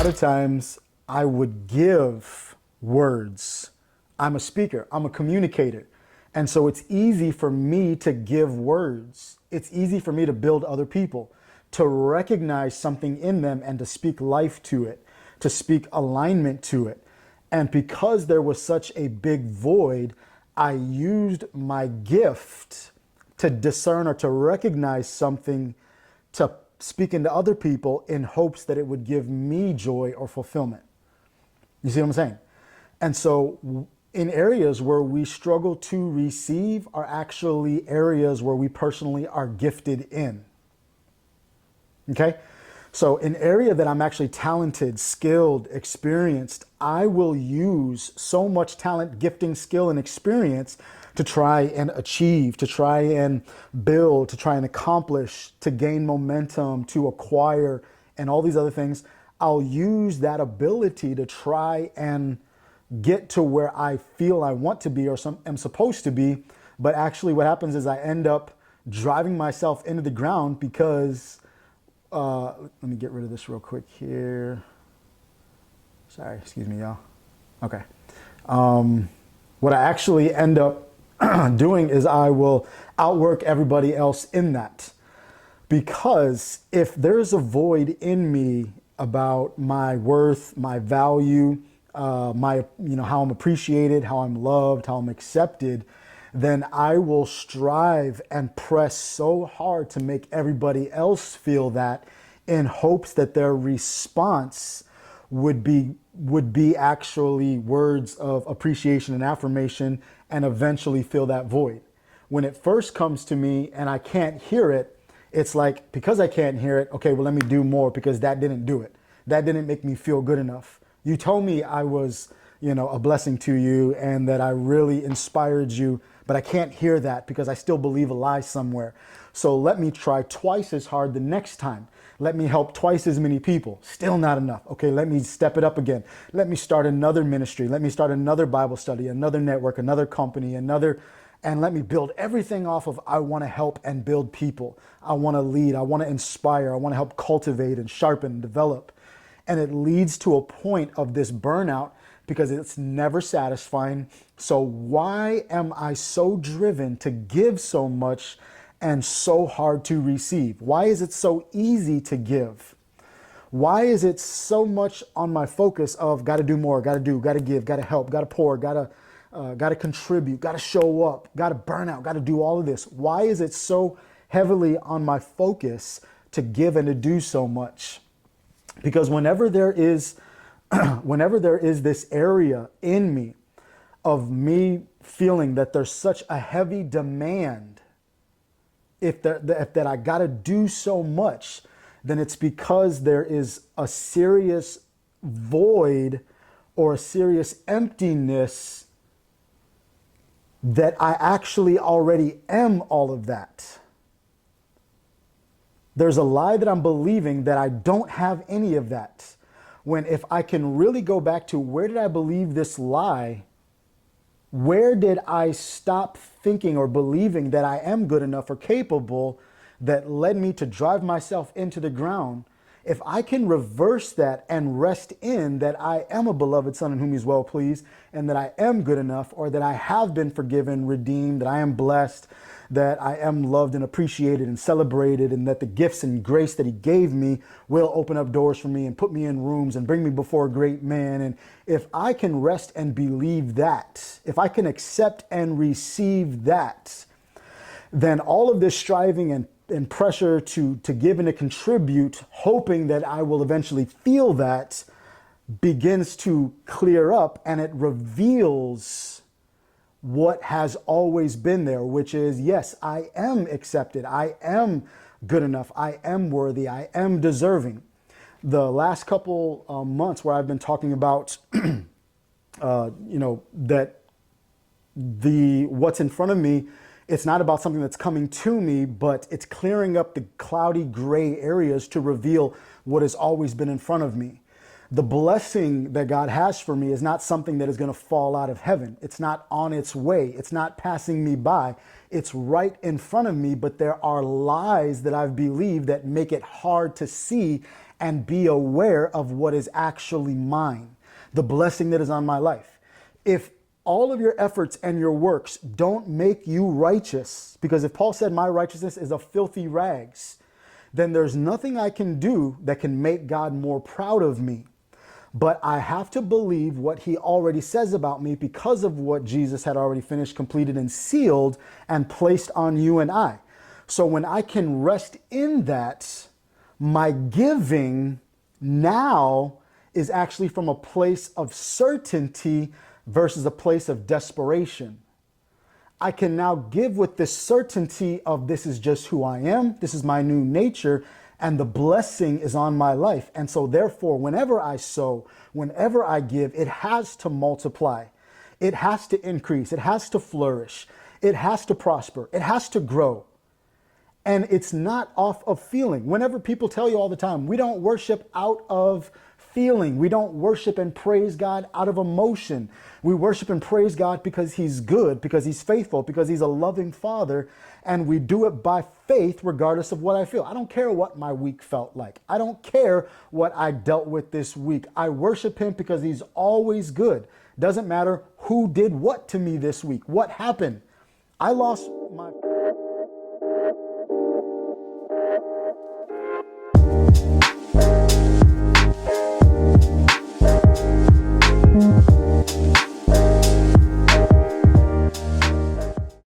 lot of times I would give words. I'm a speaker, I'm a communicator. And so it's easy for me to give words. It's easy for me to build other people, to recognize something in them and to speak life to it, to speak alignment to it. And because there was such a big void, I used my gift to discern or to recognize something, to speak into other people in hopes that it would give me joy or fulfillment. You see what I'm saying? And so in areas where we struggle to receive are actually areas where we personally are gifted in. Okay? So an area that I'm actually talented, skilled, experienced, I will use so much talent, gifting, skill, and experience to try and achieve, to try and build, to try and accomplish, to gain momentum, to acquire, and all these other things. I'll use that ability to try and get to where I feel I want to be or am supposed to be. But actually what happens is I end up driving myself into the ground because, let me get rid of this real quick here. Sorry, excuse me, y'all. Okay. What I actually end up doing is I will outwork everybody else in that. Because if there's a void in me about my worth, my value, how I'm appreciated, how I'm loved, how I'm accepted, then I will strive and press so hard to make everybody else feel that in hopes that their response would be actually words of appreciation and affirmation and eventually fill that void. When it first comes to me and I can't hear it, it's like, because I can't hear it, okay, well, let me do more because that didn't do it. That didn't make me feel good enough. You told me I was, a blessing to you and that I really inspired you, but I can't hear that because I still believe a lie somewhere. So let me try twice as hard the next time. Let me help twice as many people. Still not enough. Okay, let me step it up again. Let me start another ministry. Let me start another Bible study, another network, another company, and let me build everything off of I want to help and build people. I want to lead. I want to inspire. I want to help cultivate and sharpen and develop. And it leads to a point of this burnout because it's never satisfying. So why am I so driven to give so much and so hard to receive? Why is it so easy to give? Why is it so much on my focus of got to do more, got to do, got to give, got to help, got to pour, got to contribute, got to show up, got to burn out, got to do all of this? Why is it so heavily on my focus to give and to do so much? Because whenever there is this area in me of me feeling that there's such a heavy demand, if that I got to do so much, then it's because there is a serious void or a serious emptiness that I actually already am all of that. There's a lie that I'm believing that I don't have any of that. When if I can really go back to where did I believe this lie? Where did I stop thinking or believing that I am good enough or capable that led me to drive myself into the ground? If I can reverse that and rest in that I am a beloved son in whom he's well pleased and that I am good enough or that I have been forgiven, redeemed, that I am blessed, that I am loved and appreciated and celebrated, and that the gifts and grace that he gave me will open up doors for me and put me in rooms and bring me before a great man. And if I can rest and believe that, if I can accept and receive that, then all of this striving and pressure to give and to contribute, hoping that I will eventually feel that, begins to clear up, and it reveals what has always been there, which is, yes, I am accepted. I am good enough. I am worthy. I am deserving. The last couple months where I've been talking about, that what's in front of me, it's not about something that's coming to me, but it's clearing up the cloudy gray areas to reveal what has always been in front of me. The blessing that God has for me is not something that is going to fall out of heaven. It's not on its way. It's not passing me by. It's right in front of me, but there are lies that I've believed that make it hard to see and be aware of what is actually mine, the blessing that is on my life. If all of your efforts and your works don't make you righteous, because if Paul said my righteousness is a filthy rags, then there's nothing I can do that can make God more proud of me. But I have to believe what he already says about me because of what Jesus had already finished, completed, and sealed and placed on you and I. So when I can rest in that, my giving now is actually from a place of certainty versus a place of desperation. I can now give with this certainty of this is just who I am, this is my new nature, and the blessing is on my life. And so therefore, whenever I sow, whenever I give, it has to multiply. It has to increase. It has to flourish. It has to prosper. It has to grow. And it's not off of feeling. Whenever people tell you all the time, we don't worship out of feeling. We don't worship and praise God out of emotion. We worship and praise God because he's good, because he's faithful, because he's a loving father. And we do it by faith regardless of what I feel. I don't care what my week felt like. I don't care what I dealt with this week. I worship him because he's always good. Doesn't matter who did what to me this week, what happened. I lost my